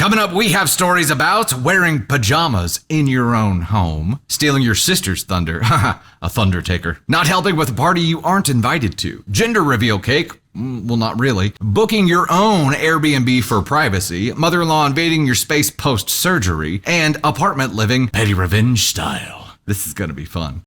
Coming up, we have stories about wearing pajamas in your own home, stealing your sister's thunder, a thunder taker, not helping with a party you aren't invited to, gender reveal cake, well, not really, booking your own Air BnB for privacy, mother-in-law invading your space post-surgery, and apartment living petty revenge style. This is gonna be fun.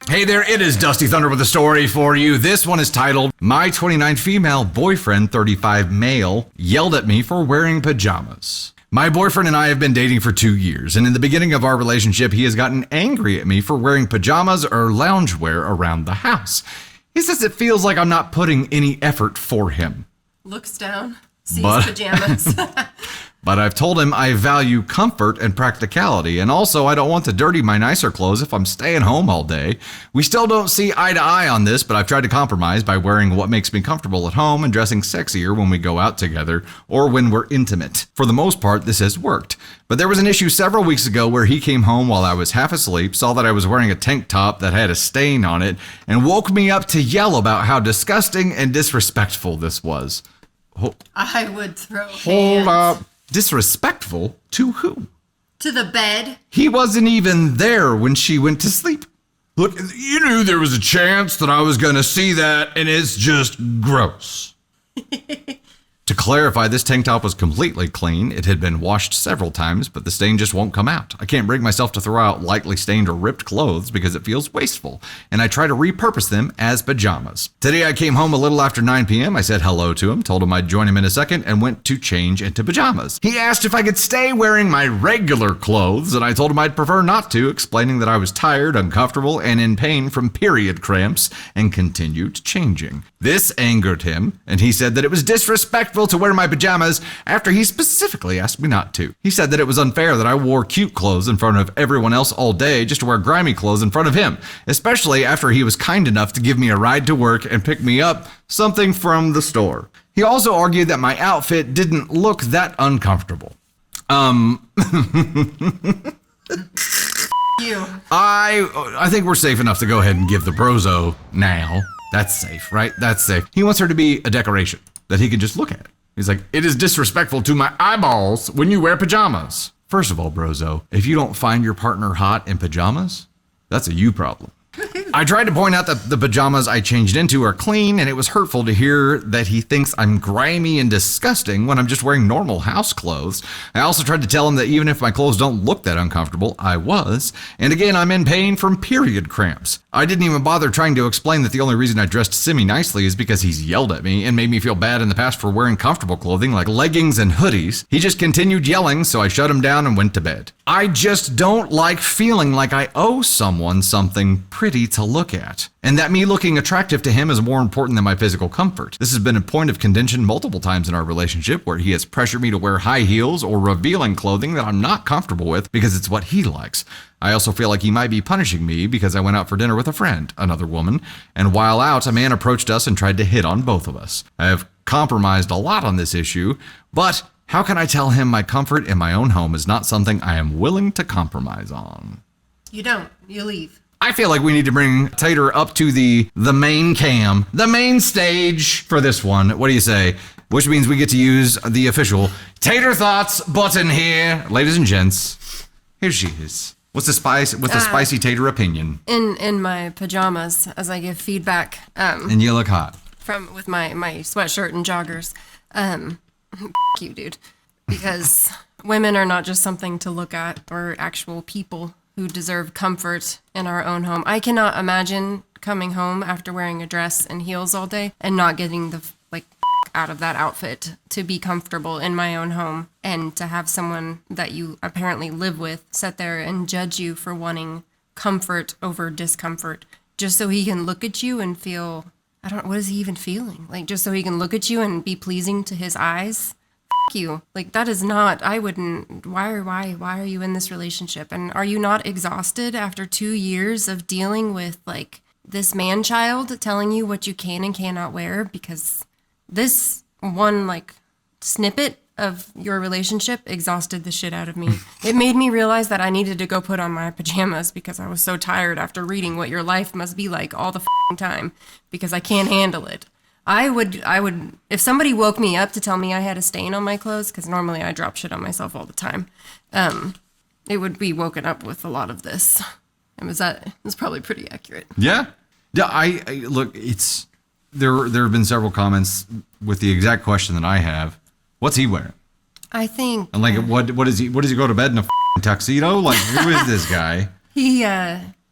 Hey there, it is Dusty Thunder with a story for you. This one is titled, My 29 Female Boyfriend, 35 Male, Yelled at Me for Wearing Pajamas. My boyfriend and I have been dating for 2 years, and in the beginning of our relationship, he has gotten angry at me for wearing pajamas or loungewear around the house. He says it feels like I'm not putting any effort for him. Looks down, sees pajamas. But I've told him I value comfort and practicality, and also I don't want to dirty my nicer clothes if I'm staying home all day. We still don't see eye to eye on this, but I've tried to compromise by wearing what makes me comfortable at home and dressing sexier when we go out together or when we're intimate. For the most part, this has worked. But there was an issue several weeks ago where he came home while I was half asleep, saw that I was wearing a tank top that had a stain on it, and woke me up to yell about how disgusting and disrespectful this was. I would throw hands. Hold up. Disrespectful to who? To the bed. He wasn't even there when she went to sleep. Look, you knew there was a chance that I was going to see that, and it's just gross. To clarify, this tank top was completely clean. It had been washed several times, but the stain just won't come out. I can't bring myself to throw out lightly stained or ripped clothes because it feels wasteful, and I try to repurpose them as pajamas. Today I came home a little after 9 p.m. I said hello to him, told him I'd join him in a second, and went to change into pajamas. He asked if I could stay wearing my regular clothes, and I told him I'd prefer not to, explaining that I was tired, uncomfortable, and in pain from period cramps, and continued changing. This angered him, and he said that it was disrespectful to wear my pajamas after he specifically asked me not to. He said that it was unfair that I wore cute clothes in front of everyone else all day just to wear grimy clothes in front of him, especially after he was kind enough to give me a ride to work and pick me up something from the store. He also argued that my outfit didn't look that uncomfortable. You. I think we're safe enough to go ahead and give the brozo now. That's safe, right? That's safe. He wants her to be a decoration that he can just look at. He's like, it is disrespectful to my eyeballs when you wear pajamas. First of all, brozo, if you don't find your partner hot in pajamas, that's a you problem. I tried to point out that the pajamas I changed into are clean, and it was hurtful to hear that he thinks I'm grimy and disgusting when I'm just wearing normal house clothes. I also tried to tell him that even if my clothes don't look that uncomfortable, I was. And again, I'm in pain from period cramps. I didn't even bother trying to explain that the only reason I dressed semi-nicely is because he's yelled at me and made me feel bad in the past for wearing comfortable clothing like leggings and hoodies. He just continued yelling, so I shut him down and went to bed. I just don't like feeling like I owe someone something pretty to look at, and that me looking attractive to him is more important than my physical comfort. This has been a point of contention multiple times in our relationship where he has pressured me to wear high heels or revealing clothing that I'm not comfortable with because it's what he likes. I also feel like he might be punishing me because I went out for dinner with a friend, another woman, and while out, a man approached us and tried to hit on both of us. I have compromised a lot on this issue, but how can I tell him my comfort in my own home is not something I am willing to compromise on? You don't. You leave. I feel like we need to bring Tater up to the main cam, the main stage for this one. What do you say? Which means we get to use the official Tater Thoughts button here. Ladies and gents, here she is. What's the spicy Tater opinion? In my pajamas as I give feedback. And you look hot. With my sweatshirt and joggers. You, dude. Because women are not just something to look at or actual people who deserve comfort in our own home. I cannot imagine coming home after wearing a dress and heels all day and not getting the out of that outfit to be comfortable in my own home, and to have someone that you apparently live with sit there and judge you for wanting comfort over discomfort just so he can look at you and feel, I don't know, what is he even feeling? Like, just so he can look at you and be pleasing to his eyes? You. Like, that is not, I wouldn't, why are you in this relationship? And are you not exhausted after 2 years of dealing with, like, this man-child telling you what you can and cannot wear? Because this one, like, snippet of your relationship exhausted the shit out of me. It made me realize that I needed to go put on my pajamas because I was so tired after reading what your life must be like all the time because I can't handle it. I would, if somebody woke me up to tell me I had a stain on my clothes, because normally I drop shit on myself all the time, it would be woken up with a lot of this. And was probably pretty accurate. Yeah. Yeah. I look, there have been several comments with the exact question that I have. What's he wearing? I think. And like, what is he? What does he go to bed in a tuxedo? Like, who is this guy?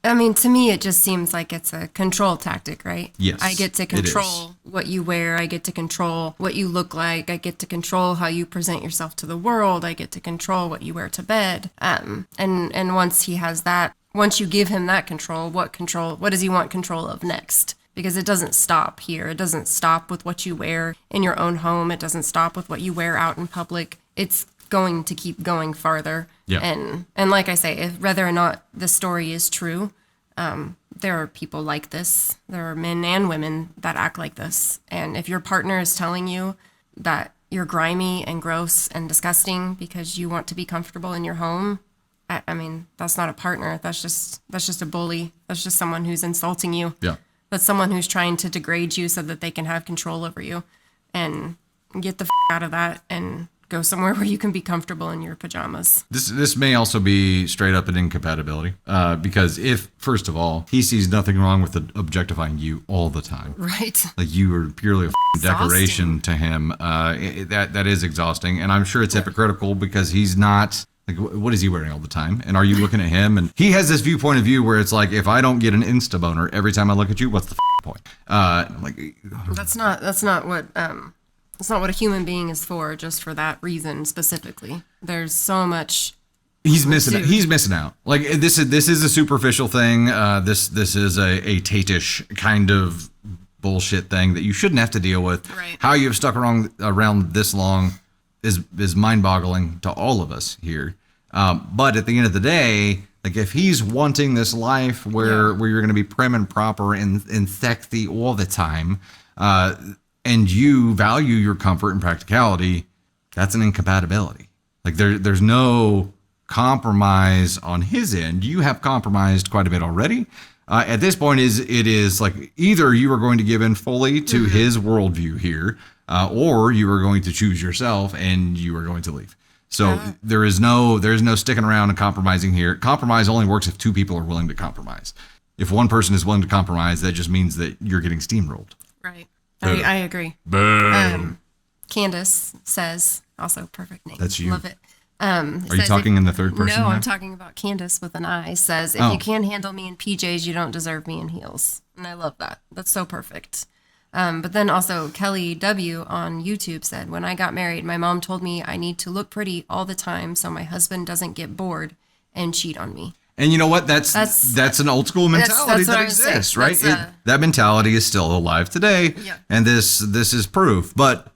I mean, to me, it just seems like it's a control tactic, right? Yes, I get to control what you wear. I get to control what you look like. I get to control how you present yourself to the world. I get to control what you wear to bed. And once he has that, once you give him that control, what does he want control of next? Because it doesn't stop here. It doesn't stop with what you wear in your own home. It doesn't stop with what you wear out in public. It's going to keep going farther. Yeah. And like I say, whether or not the story is true, there are people like this. There are men and women that act like this. And if your partner is telling you that you're grimy and gross and disgusting because you want to be comfortable in your home, I mean, that's not a partner. That's just a bully. That's just someone who's insulting you. Yeah. That's someone who's trying to degrade you so that they can have control over you. And get the out of that and go somewhere where you can be comfortable in your pajamas. This may also be straight up an incompatibility, because if, first of all, he sees nothing wrong with objectifying you all the time. Right. Like you are purely a decoration to him. That is exhausting. And I'm sure it's hypocritical because he's not... Like, what is he wearing all the time? And are you looking at him? And he has this viewpoint of view where it's like, if I don't get an Insta boner every time I look at you, what's the point? That's not what a human being is for. Just for that reason specifically, there's so much. He's missing. He's missing out. Like this is a superficial thing. This is a Tate-ish kind of bullshit thing that you shouldn't have to deal with. Right. How you've stuck around this long is mind-boggling to all of us here. But at the end of the day, like if he's wanting this life where you're going to be prim and proper and sexy all the time, and you value your comfort and practicality, that's an incompatibility. Like there's no compromise on his end. You have compromised quite a bit already. At this point, it is like either you are going to give in fully to his worldview here, or you are going to choose yourself and you are going to leave. So there is no sticking around and compromising here. Compromise only works if two people are willing to compromise. If one person is willing to compromise, that just means that you're getting steamrolled. Right. I agree. Boom. Candace says, also perfect name. That's you. Love it. Are you talking in the third person? No, now? I'm talking about Candace with an I. Says, if you can't handle me in PJs, you don't deserve me in heels. And I love that. That's so perfect. But then also Kelly W on YouTube said, when I got married, my mom told me I need to look pretty all the time so my husband doesn't get bored and cheat on me. And you know what? That's an old school mentality that exists, right? That mentality is still alive today. Yeah. And this is proof. But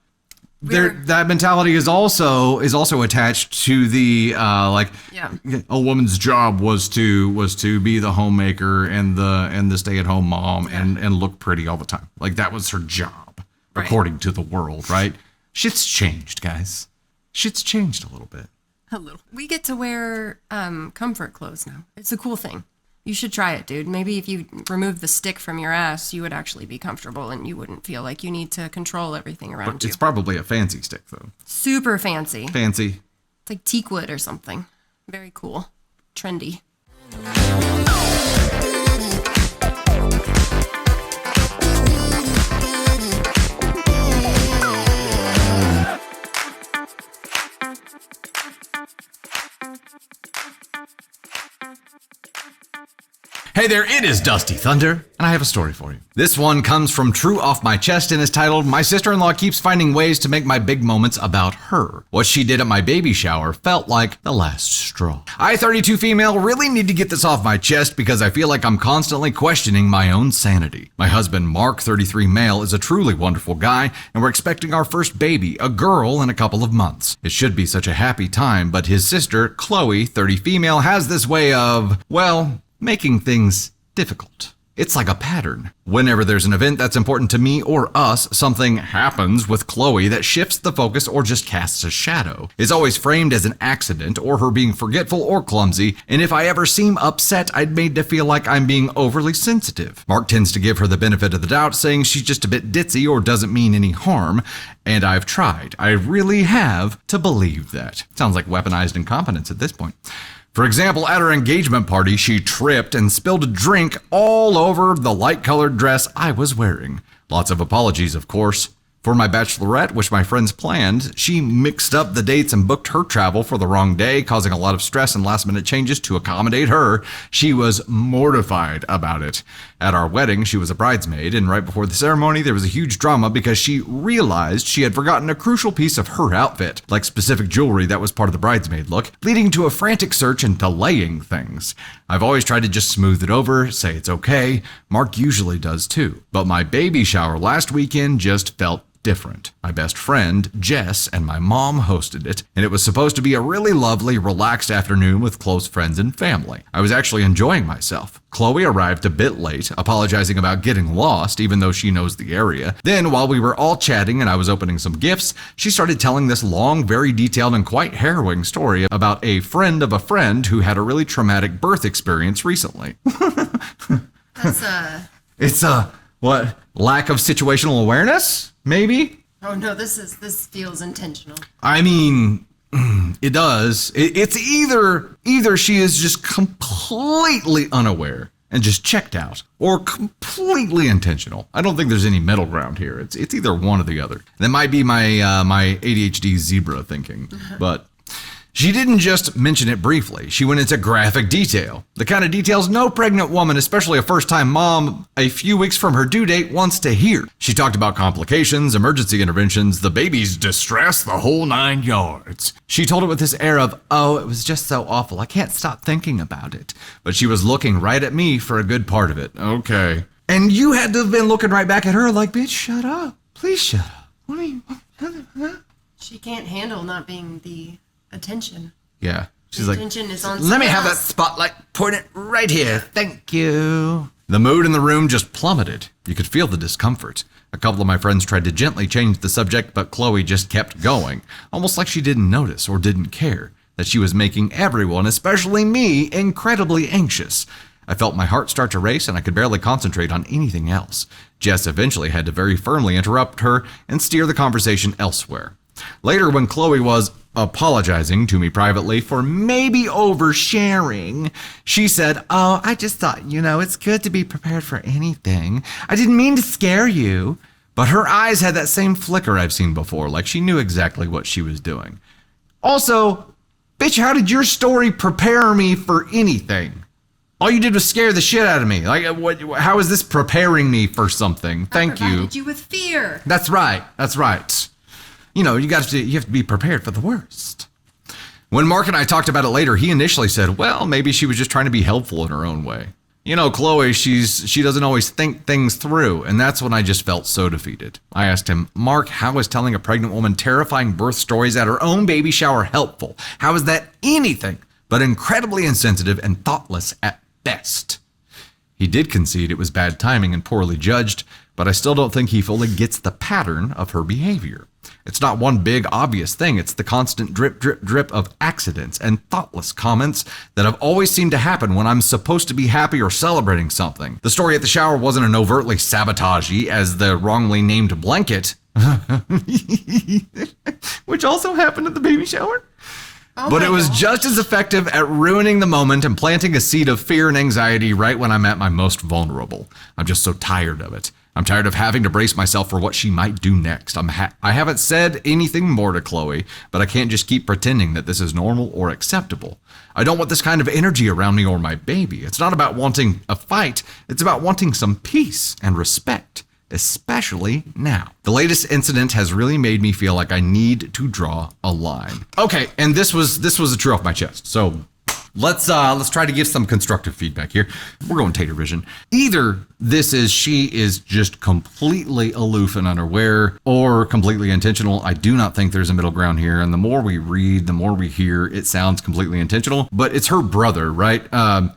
that mentality is also attached to the a woman's job was to be the homemaker and the stay-at-home mom and look pretty all the time. Like that was her job, according to the world, right? Shit's changed, guys. Shit's changed a little bit. A little. We get to wear comfort clothes now. It's a cool thing. You should try it, dude. Maybe if you remove the stick from your ass, you would actually be comfortable and you wouldn't feel like you need to control everything around you. It's probably a fancy stick, though. Super fancy. Fancy. It's like teak wood or something. Very cool. Trendy. Hey there, it is Dusty Thunder, and I have a story for you. This one comes from True Off My Chest and is titled, My Sister-in-Law Keeps Finding Ways to Make My Big Moments About Her. What she did at my baby shower felt like the last straw. I, 32 female, really need to get this off my chest because I feel like I'm constantly questioning my own sanity. My husband, Mark, 33 male, is a truly wonderful guy, and we're expecting our first baby, a girl, in a couple of months. It should be such a happy time, but his sister, Chloe, 30 female, has this way of, well, making things difficult. It's like a pattern. Whenever there's an event that's important to me or us, something happens with Chloe that shifts the focus or just casts a shadow. It's always framed as an accident or her being forgetful or clumsy, and if I ever seem upset, I'd made to feel like I'm being overly sensitive. Mark tends to give her the benefit of the doubt, saying she's just a bit ditzy or doesn't mean any harm, and I've tried. I really have to believe that. Sounds like weaponized incompetence at this point. For example, at her engagement party, she tripped and spilled a drink all over the light-colored dress I was wearing. Lots of apologies, of course. For my bachelorette, which my friends planned, she mixed up the dates and booked her travel for the wrong day, causing a lot of stress and last-minute changes to accommodate her. She was mortified about it. At our wedding, she was a bridesmaid, and right before the ceremony, there was a huge drama because she realized she had forgotten a crucial piece of her outfit, like specific jewelry that was part of the bridesmaid look, leading to a frantic search and delaying things. I've always tried to just smooth it over, say it's okay. Mark usually does too. But my baby shower last weekend just felt different. My best friend, Jess, and my mom hosted it, and it was supposed to be a really lovely, relaxed afternoon with close friends and family. I was actually enjoying myself. Chloe arrived a bit late, apologizing about getting lost, even though she knows the area. Then, while we were all chatting and I was opening some gifts, she started telling this long, very detailed, and quite harrowing story about a friend of a friend who had a really traumatic birth experience recently. It's what? Lack of situational awareness? Maybe? Oh no, this feels intentional. I mean, it does. It's either she is just completely unaware and just checked out, or completely intentional. I don't think there's any middle ground here. It's either one or the other. That might be my my ADHD zebra thinking, but she didn't just mention it briefly. She went into graphic detail. The kind of details no pregnant woman, especially a first-time mom a few weeks from her due date, wants to hear. She talked about complications, emergency interventions, the baby's distress, the whole 9 yards. She told it with this air of, oh, it was just so awful. I can't stop thinking about it. But she was looking right at me for a good part of it. Okay. And you had to have been looking right back at her like, bitch, shut up. Please shut up. What are you... She can't handle not being the attention. Yeah. She's the like, attention is on let me have that else. spotlight. Point it right here. Thank you. The mood in the room just plummeted. You could feel the discomfort. A couple of my friends tried to gently change the subject, but Chloe just kept going, almost like she didn't notice or didn't care that she was making everyone, especially me, incredibly anxious. I felt my heart start to race and I could barely concentrate on anything else. Jess eventually had to very firmly interrupt her and steer the conversation elsewhere. Later, when Chloe was apologizing to me privately for maybe oversharing, she said, oh, I just thought, it's good to be prepared for anything. I didn't mean to scare you. But her eyes had that same flicker I've seen before, like she knew exactly what she was doing. Also, bitch, how did your story prepare me for anything? All you did was scare the shit out of me. Like, how is this preparing me for something? Thank you. I provided you with fear. That's right. That's right. You have to be prepared for the worst. When Mark and I talked about it later, he initially said, well, maybe she was just trying to be helpful in her own way. Chloe, she doesn't always think things through, and that's when I just felt so defeated. I asked him, Mark, how is telling a pregnant woman terrifying birth stories at her own baby shower helpful? How is that anything but incredibly insensitive and thoughtless at best? He did concede it was bad timing and poorly judged, but I still don't think he fully gets the pattern of her behavior. It's not one big obvious thing. It's the constant drip, drip, drip of accidents and thoughtless comments that have always seemed to happen when I'm supposed to be happy or celebrating something. The story at the shower wasn't an overtly sabotagey as the wrongly named blanket, which also happened at the baby shower. But it was just as effective at ruining the moment and planting a seed of fear and anxiety right when I'm at my most vulnerable. I'm just so tired of it. I'm tired of having to brace myself for what she might do next. I haven't said anything more to Chloe, but I can't just keep pretending that this is normal or acceptable. I don't want this kind of energy around me or my baby. It's not about wanting a fight. It's about wanting some peace and respect, especially now. The latest incident has really made me feel like I need to draw a line. Okay, and this was a true off my chest. So let's try to give some constructive feedback here. We're going Tater Vision. Either she is just completely aloof and unaware, or completely intentional. I do not think there's a middle ground here. And the more we read, the more we hear, it sounds completely intentional. But it's her brother, right?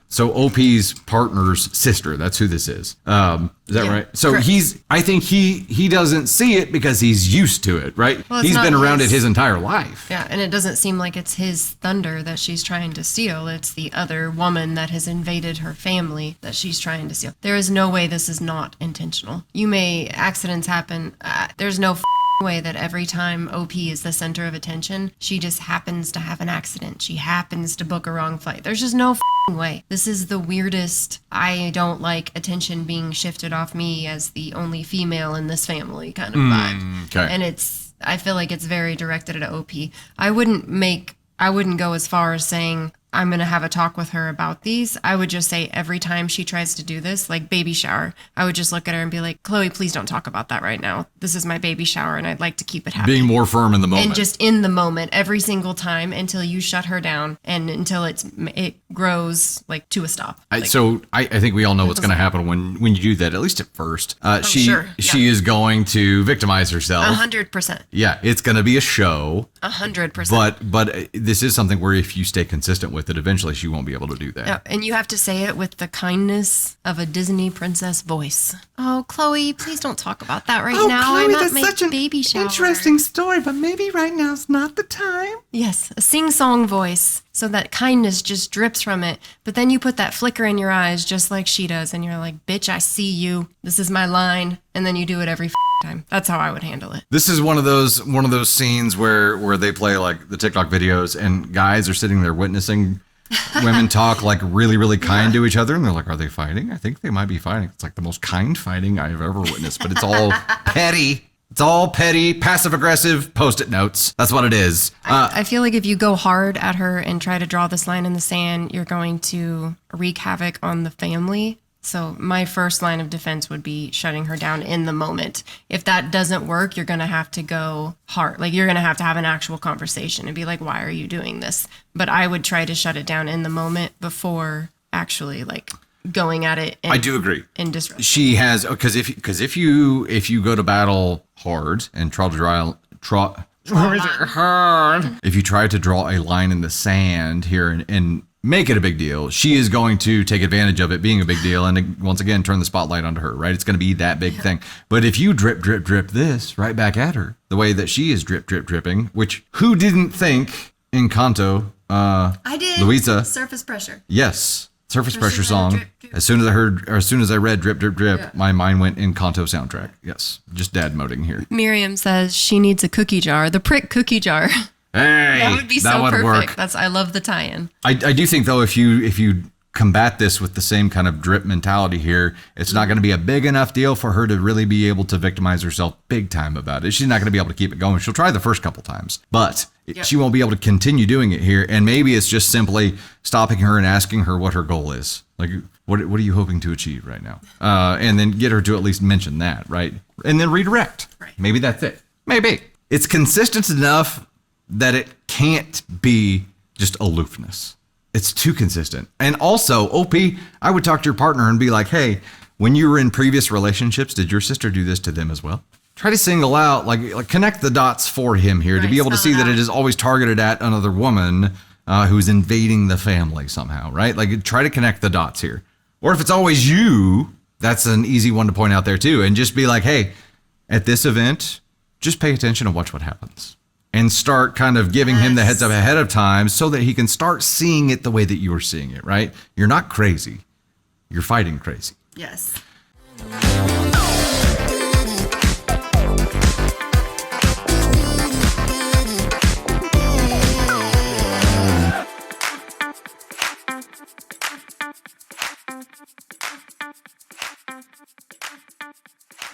So OP's partner's sister. That's who this is. Is that Yeah, right? So correct. I think he doesn't see it because he's used to it, right? Well, it's He's not been around his- it his entire life. Yeah, and it doesn't seem like it's his thunder that she's trying to steal. It's the other woman that has invaded her family that she's trying to steal. There is no way this is not intentional. Accidents happen. There's no way that every time OP is the center of attention, she just happens to have an accident. She happens to book a wrong flight. There's just no way. This is the weirdest, I don't like attention being shifted off me as the only female in this family kind of vibe. Okay. And I feel like it's very directed at OP. I wouldn't go as far as saying I'm going to have a talk with her about these. I would just say every time she tries to do this, like baby shower, I would just look at her and be like, Chloe, please don't talk about that right now. This is my baby shower and I'd like to keep it happy. Being more firm in the moment. And just in the moment, every single time until you shut her down and until it grows like to a stop. I think we all know what's going to happen when you do that, at least at first. Sure, She is going to victimize herself. 100%. Yeah, it's going to be a show. 100%. But this is something where if you stay consistent with it, eventually she won't be able to do that. Yeah, and you have to say it with the kindness of a Disney princess voice. Oh, Chloe, please don't talk about that right now. I'm at my baby shower. story, but maybe right now's not the time. Yes, a sing-song voice, so that kindness just drips from it. But then you put that flicker in your eyes just like she does, and you're like, bitch, I see you. This is my line. And then you do it every time. That's how I would handle it. This is one of those scenes where they play like the TikTok videos and guys are sitting there witnessing women talk like really, really kind to each other. And they're like, are they fighting? I think they might be fighting. It's like the most kind fighting I've ever witnessed, but it's all petty. It's all petty, passive aggressive Post-it notes. That's what it is. I feel like if you go hard at her and try to draw this line in the sand, you're going to wreak havoc on the family. So my first line of defense would be shutting her down in the moment. If that doesn't work, you're going to have to go hard. Like you're going to have an actual conversation and be like, why are you doing this? But I would try to shut it down in the moment before actually like going at it. I do agree. In disrupt. She has, because if you go to battle hard and try to if you try to draw a line in the sand here and make it a big deal, she is going to take advantage of it being a big deal and once again turn the spotlight onto her, right? It's going to be that big thing. But if you drip this right back at her, the way that she is dripping, which who didn't think Encanto, I did. Luisa. Surface pressure. Yes. Surface pressure song. Drip, drip. As soon as I read drip, Yeah. my mind went Encanto soundtrack. Yes. Just dad moding here. Miriam says she needs a cookie jar, the prick cookie jar. Hey, That would be so would perfect. work. I love the tie-in. I do think though, if you combat this with the same kind of drip mentality here, it's not going to be a big enough deal for her to really be able to victimize herself big time about it. She's not going to be able to keep it going. She'll try the first couple times, but she won't be able to continue doing it here. And maybe it's just simply stopping her and asking her what her goal is. Like, what are you hoping to achieve right now? And then get her to at least mention that, right? And then redirect. Right. Maybe that's it. Maybe. It's consistent enough that it can't be just aloofness. It's too consistent. And also, OP, I would talk to your partner and be like, hey, when you were in previous relationships, did your sister do this to them as well? Try to single out, like connect the dots for him here to be able to see that it is always targeted at another woman who's invading the family somehow, right? Like try to connect the dots here. Or if it's always you, that's an easy one to point out there too. And just be like, hey, at this event, just pay attention and watch what happens. And start kind of giving him the heads up ahead of time so that he can start seeing it the way that you were seeing it, right? You're not crazy. You're fighting crazy. Yes.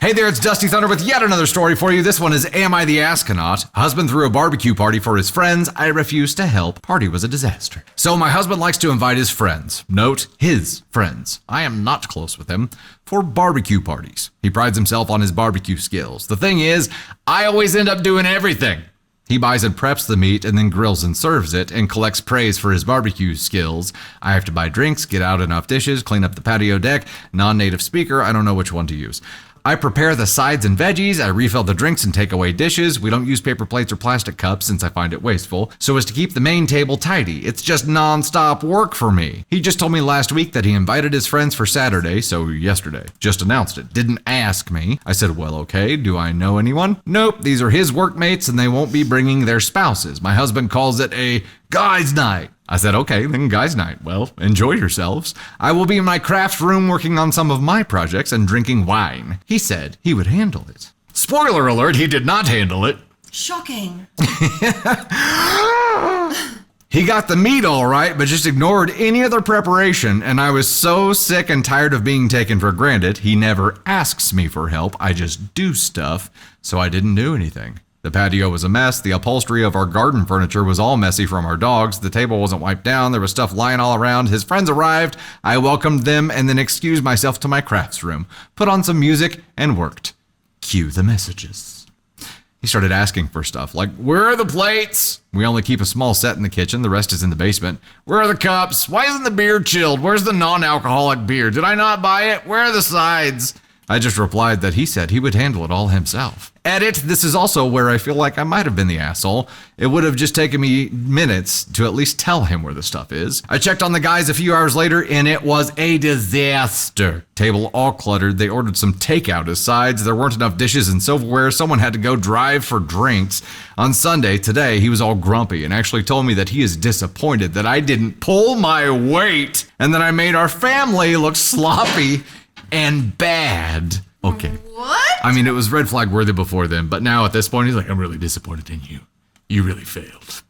Hey there, it's Dusty Thunder with yet another story for you. This one is Am I the Astronaut? Husband threw a barbecue party for his friends. I refused to help. Party was a disaster. So my husband likes to invite his friends. Note, his friends. I am not close with him. For barbecue parties. He prides himself on his barbecue skills. The thing is, I always end up doing everything. He buys and preps the meat and then grills and serves it and collects praise for his barbecue skills. I have to buy drinks, get out enough dishes, clean up the patio deck. Non-native speaker, I don't know which one to use. I prepare the sides and veggies. I refill the drinks and take away dishes. We don't use paper plates or plastic cups since I find it wasteful, so as to keep the main table tidy. It's just non-stop work for me. He just told me last week that he invited his friends for Saturday, so yesterday. Just announced it. Didn't ask me. I said, well, okay, do I know anyone? Nope, these are his workmates and they won't be bringing their spouses. My husband calls it a guy's night. I said, okay, then guys' night. Well, enjoy yourselves. I will be in my craft room working on some of my projects and drinking wine. He said he would handle it. Spoiler alert, he did not handle it. Shocking. He got the meat all right, but just ignored any other preparation, and I was so sick and tired of being taken for granted. He never asks me for help. I just do stuff, so I didn't do anything. The patio was a mess. The upholstery of our garden furniture was all messy from our dogs. The table wasn't wiped down. There was stuff lying all around. His friends arrived. I welcomed them and then excused myself to my crafts room, put on some music, and worked. Cue the messages. He started asking for stuff like, where are the plates? We only keep a small set in the kitchen. The rest is in the basement. Where are the cups? Why isn't the beer chilled? Where's the non-alcoholic beer? Did I not buy it? Where are the sides? I just replied that he said he would handle it all himself. Edit, this is also where I feel like I might have been the asshole. It would have just taken me minutes to at least tell him where the stuff is. I checked on the guys a few hours later and it was a disaster. Table all cluttered. They ordered some takeout as sides. There weren't enough dishes and silverware. Someone had to go drive for drinks. On Sunday, today, he was all grumpy and actually told me that he is disappointed that I didn't pull my weight and that I made our family look sloppy and bad. Okay. What? I mean, it was red flag worthy before then, but now at this point, he's like, I'm really disappointed in you. You really failed.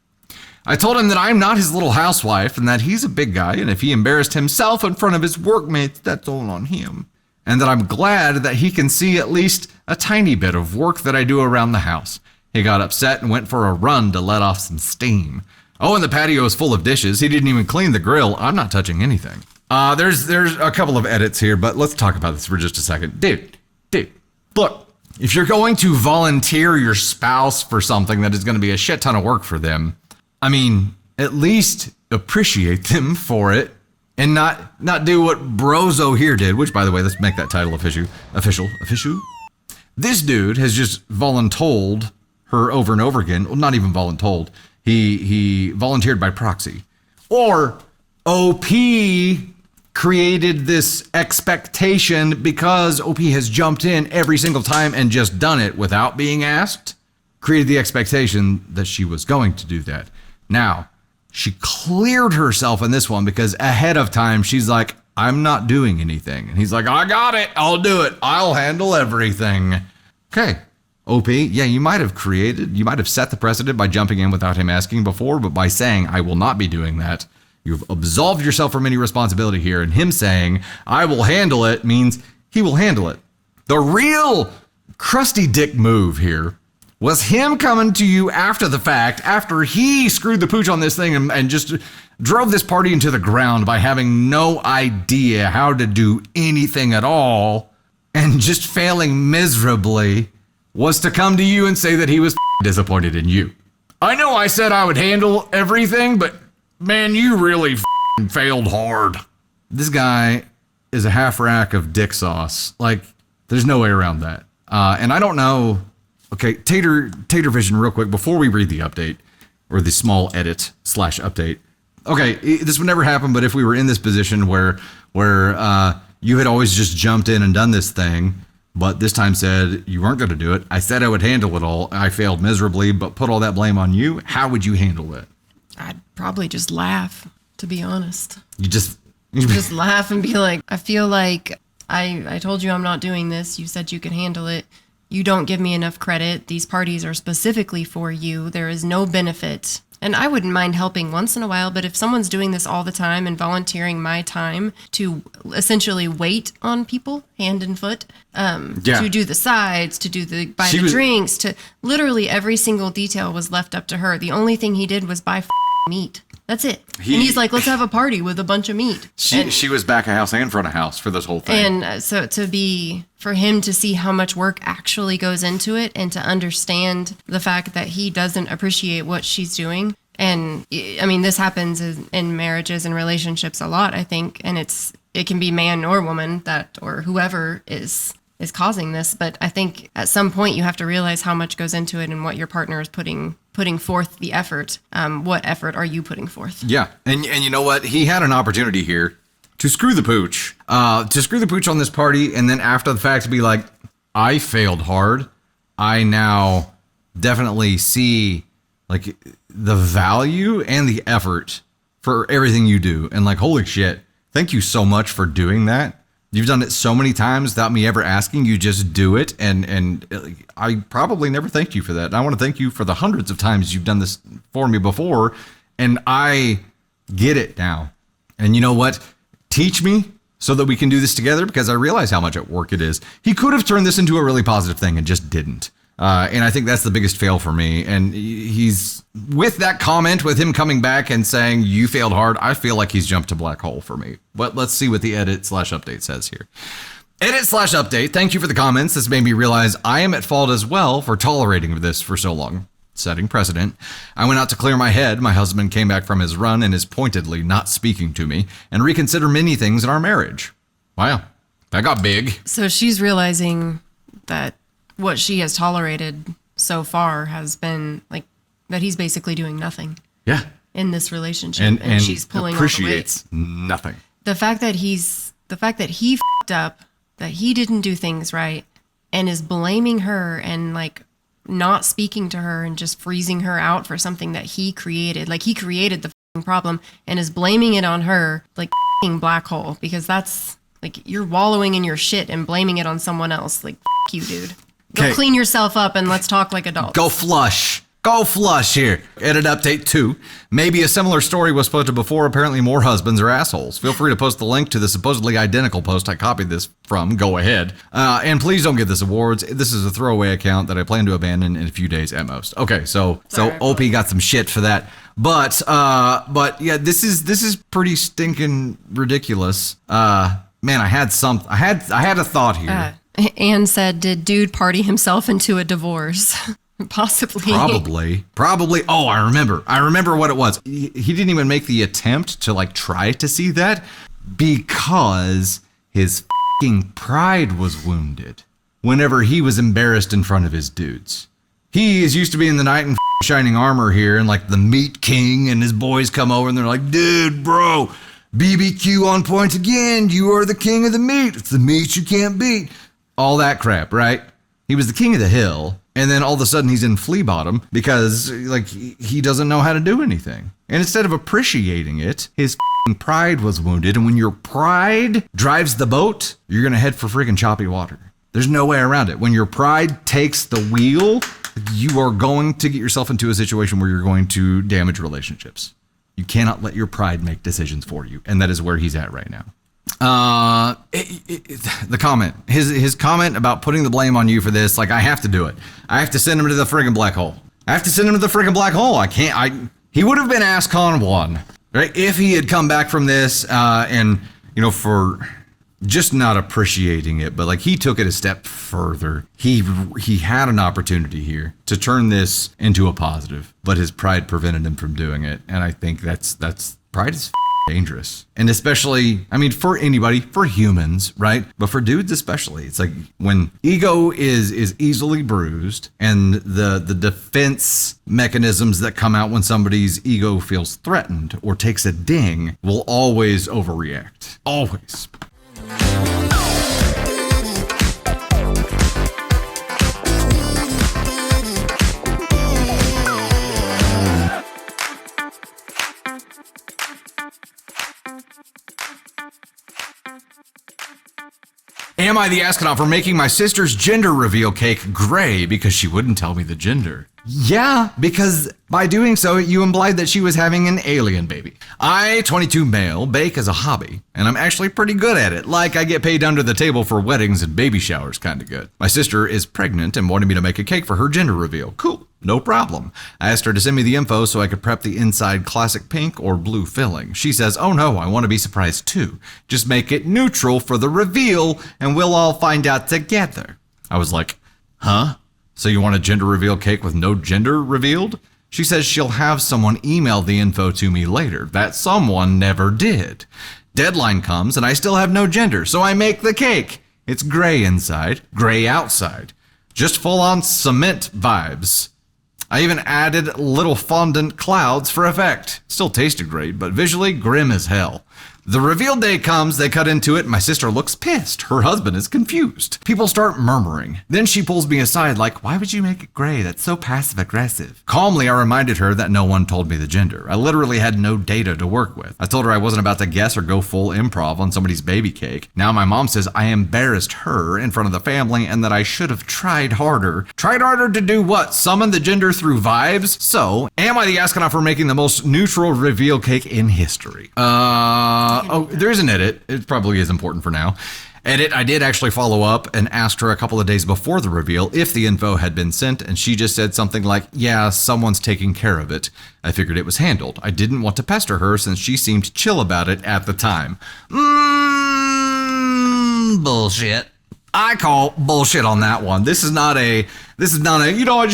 I told him that I'm not his little housewife and that he's a big guy, and if he embarrassed himself in front of his workmates, that's all on him. And that I'm glad that he can see at least a tiny bit of work that I do around the house. He got upset and went for a run to let off some steam. Oh, and the patio is full of dishes. He didn't even clean the grill. I'm not touching anything. There's a couple of edits here, but let's talk about this for just a second. Dude, look, if you're going to volunteer your spouse for something that is going to be a shit ton of work for them, I mean, at least appreciate them for it and not do what Brozo here did, which, by the way, let's make that title official. This dude has just voluntold her over and over again. Well, not even voluntold. He volunteered by proxy. Or OP created this expectation because OP has jumped in every single time and just done it without being asked, created the expectation that she was going to do that. Now, she cleared herself in this one because ahead of time, she's like, I'm not doing anything. And he's like, I got it. I'll do it. I'll handle everything. Okay. OP, yeah, you might have set the precedent by jumping in without him asking before, but by saying, I will not be doing that, you've absolved yourself from any responsibility here, and him saying, I will handle it, means he will handle it. The real crusty dick move here was him coming to you after the fact, after he screwed the pooch on this thing and just drove this party into the ground by having no idea how to do anything at all, and just failing miserably, was to come to you and say that he was disappointed in you. I know I said I would handle everything, but man, you really failed hard. This guy is a half rack of dick sauce. Like, there's no way around that. And I don't know. Okay, Tater Vision, real quick, before we read the update, or the small edit / update. Okay, this would never happen, but if we were in this position where you had always just jumped in and done this thing, but this time said you weren't going to do it. I said I would handle it all. I failed miserably, but put all that blame on you. How would you handle it? I'd probably just laugh, to be honest. You just laugh and be like, I feel like I told you I'm not doing this. You said you could handle it. You don't give me enough credit. These parties are specifically for you. There is no benefit. And I wouldn't mind helping once in a while, but if someone's doing this all the time and volunteering my time to essentially wait on people, hand and foot, to do the sides, to do the drinks, to literally every single detail was left up to her. The only thing he did was buy meat. That's it. And he's like, let's have a party with a bunch of meat. She was back of house and front of house for this whole thing. And so for him to see how much work actually goes into it and to understand the fact that he doesn't appreciate what she's doing. And I mean, this happens in marriages and relationships a lot, I think. And it can be man or woman or whoever is is causing this. But I think at some point you have to realize how much goes into it and what your partner is putting forth the effort. What effort are you putting forth? Yeah. And you know what? He had an opportunity here to screw the pooch, on this party. And then after the fact to be like, I failed hard. I now definitely see like the value and the effort for everything you do. And like, holy shit, thank you so much for doing that. You've done it so many times without me ever asking. You just do it. And I probably never thanked you for that. And I want to thank you for the hundreds of times you've done this for me before. And I get it now. And you know what? Teach me so that we can do this together, because I realize how much work it is. He could have turned this into a really positive thing and just didn't. And I think that's the biggest fail for me. And he's, with that comment, with him coming back and saying, you failed hard, I feel like he's jumped a black hole for me. But let's see what the edit/update says here. Edit/update, thank you for the comments. This made me realize I am at fault as well for tolerating this for so long. Setting precedent. I went out to clear my head. My husband came back from his run and is pointedly not speaking to me and reconsider many things in our marriage. Wow, that got big. So she's realizing that what she has tolerated so far has been like that he's basically doing nothing. Yeah. In this relationship, and she's pulling appreciates all the weight. Nothing. The fact that he f***ed up, that he didn't do things right, and is blaming her and like not speaking to her and just freezing her out for something that he created. Like he created the f***ing problem and is blaming it on her, like f***ing black hole, because that's like you're wallowing in your shit and blaming it on someone else. Like f*** you, dude. Go clean yourself up and let's talk like adults. Go flush. Go flush here. Edit update 2. Maybe a similar story was posted before. Apparently more husbands are assholes. Feel free to post the link to the supposedly identical post I copied this from. Go ahead. And please don't give this awards. This is a throwaway account that I plan to abandon in a few days at most. Okay, so OP got some shit for that. But yeah, this is pretty stinking ridiculous. Man, I had a thought here. Anne said, did dude party himself into a divorce? Possibly. Probably. Oh, I remember what it was. He didn't even make the attempt to like try to see that because his fucking pride was wounded whenever he was embarrassed in front of his dudes. He is used to being the knight in shining armor here and like the meat king, and his boys come over and they're like, dude, bro, BBQ on point again. You are the king of the meat. It's the meat you can't beat. All that crap, right? He was the king of the hill, and then all of a sudden he's in flea bottom because like he doesn't know how to do anything. And instead of appreciating it, his pride was wounded. And when your pride drives the boat, you're gonna head for freaking choppy water. There's no way around it. When your pride takes the wheel, you are going to get yourself into a situation where you're going to damage relationships. You cannot let your pride make decisions for you, and that is where he's at right now. The comment, his comment about putting the blame on you for this, like I have to do it. I have to send him to the friggin' black hole. He would have been ASCON 1, right? If he had come back from this, and you know, for just not appreciating it, but like he took it a step further. He had an opportunity here to turn this into a positive, but his pride prevented him from doing it. And I think that's pride is dangerous. And especially, I mean, for anybody, for humans, right? But for dudes especially, it's like when ego is easily bruised, and the defense mechanisms that come out when somebody's ego feels threatened or takes a ding will always overreact. Always. Am I the astronaut for making my sister's gender reveal cake gray because she wouldn't tell me the gender? Yeah, because by doing so, you implied that she was having an alien baby. I, 22 male, bake as a hobby, and I'm actually pretty good at it. Like, I get paid under the table for weddings and baby showers, kinda good. My sister is pregnant and wanted me to make a cake for her gender reveal. Cool, no problem. I asked her to send me the info so I could prep the inside classic pink or blue filling. She says, oh no, I want to be surprised too. Just make it neutral for the reveal, and we'll all find out together. I was like, huh? So you want a gender reveal cake with no gender revealed? She says she'll have someone email the info to me later. That someone never did. Deadline comes and I still have no gender, so I make the cake. It's gray inside, gray outside. Just full-on cement vibes. I even added little fondant clouds for effect. Still tasted great, but visually grim as hell. The reveal day comes, they cut into it, my sister looks pissed. Her husband is confused. People start murmuring. Then she pulls me aside like, why would you make it gray? That's so passive-aggressive. Calmly, I reminded her that no one told me the gender. I literally had no data to work with. I told her I wasn't about to guess or go full improv on somebody's baby cake. Now my mom says I embarrassed her in front of the family and that I should have tried harder. Tried harder to do what? Summon the gender through vibes? So, am I the astronaut for making the most neutral reveal cake in history? There's an edit. It probably is important for now. Edit, I did actually follow up and asked her a couple of days before the reveal if the info had been sent, and she just said something like, yeah, someone's taking care of it. I figured it was handled. I didn't want to pester her since she seemed chill about it at the time. Bullshit. I call bullshit on that one. This is not a, I just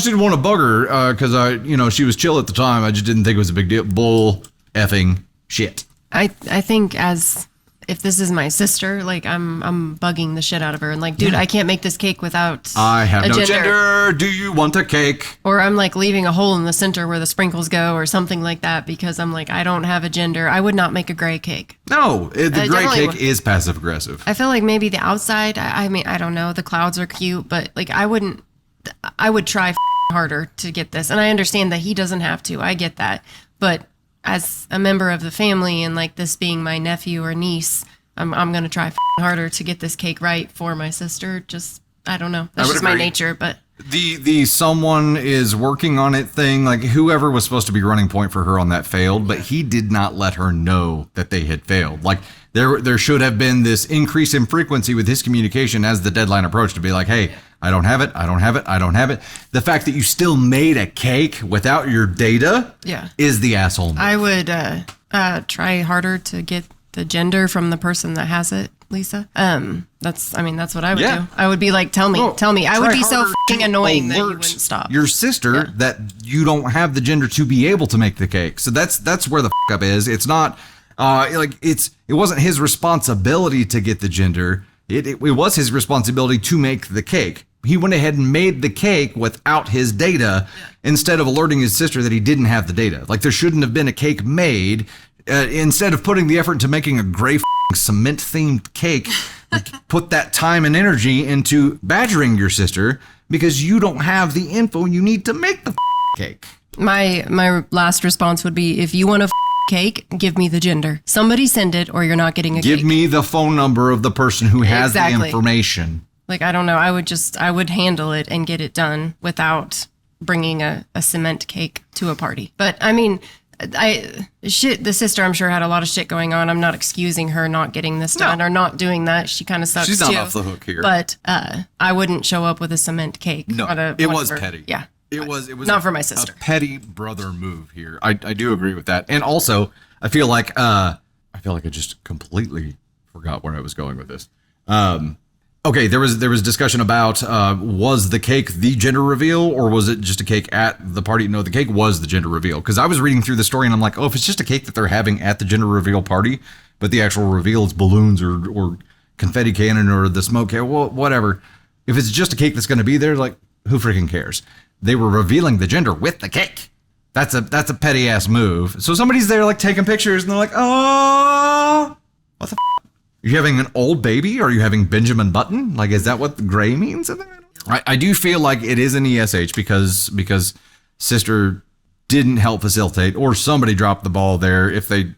didn't want to bug her because she was chill at the time. I just didn't think it was a big deal. Bull effing shit. I think if this is my sister, like I'm bugging the shit out of her and like, dude, I can't make this cake without I have no gender. Do you want a cake? Or I'm like leaving a hole in the center where the sprinkles go or something like that because I'm like, I don't have a gender. I would not make a gray cake. No, the gray cake is passive aggressive. I feel like maybe the outside, I mean, I don't know. The clouds are cute, but like I would try harder to get this. And I understand that he doesn't have to. I get that. But as a member of the family and like this being my nephew or niece, I'm going to try harder to get this cake right for my sister. Just, I don't know. That's just my nature, but. The someone is working on it thing, like whoever was supposed to be running point for her on that failed, but he did not let her know that they had failed. Like there should have been this increase in frequency with his communication as the deadline approached to be like, hey, I don't have it. The fact that you still made a cake without your data is the asshole move. I would try harder to get the gender from the person that has it, Lisa. That's what I would do. I would be like, tell me. I would be so fucking annoying that you wouldn't stop. Your sister that you don't have the gender to be able to make the cake. So that's where the up is. It's not it wasn't his responsibility to get the gender. It was his responsibility to make the cake. He went ahead and made the cake without his data instead of alerting his sister that he didn't have the data. Like there shouldn't have been a cake made instead of putting the effort into making a gray cement themed cake. Put that time and energy into badgering your sister because you don't have the info you need to make the cake. My last response would be, if you want a cake, give me the gender. Somebody send it or you're not getting a cake. Give me the phone number of the person who has the information. Like, I don't know. I would handle it and get it done without bringing a cement cake to a party. But I mean, the sister I'm sure had a lot of shit going on. I'm not excusing her not getting this done or not doing that. She kind of sucks too. She's not off the hook here. But I wouldn't show up with a cement cake. No, it was petty. Yeah. It was not for my sister. A petty brother move here. I do agree with that. And also, I feel like I just completely forgot where I was going with this. Okay, there was discussion about was the cake the gender reveal or was it just a cake at the party? No, the cake was the gender reveal because I was reading through the story and I'm like, oh, if it's just a cake that they're having at the gender reveal party, but the actual reveal is balloons or confetti cannon or the smoke, well, whatever. If it's just a cake that's going to be there, like who freaking cares? They were revealing the gender with the cake. That's a petty ass move. So somebody's there like taking pictures and they're like, oh, what the f-? Are you having an old baby? Are you having Benjamin Button? Like, is that what the gray means? I do feel like it is an ESH because sister didn't help facilitate or somebody dropped the ball there. Either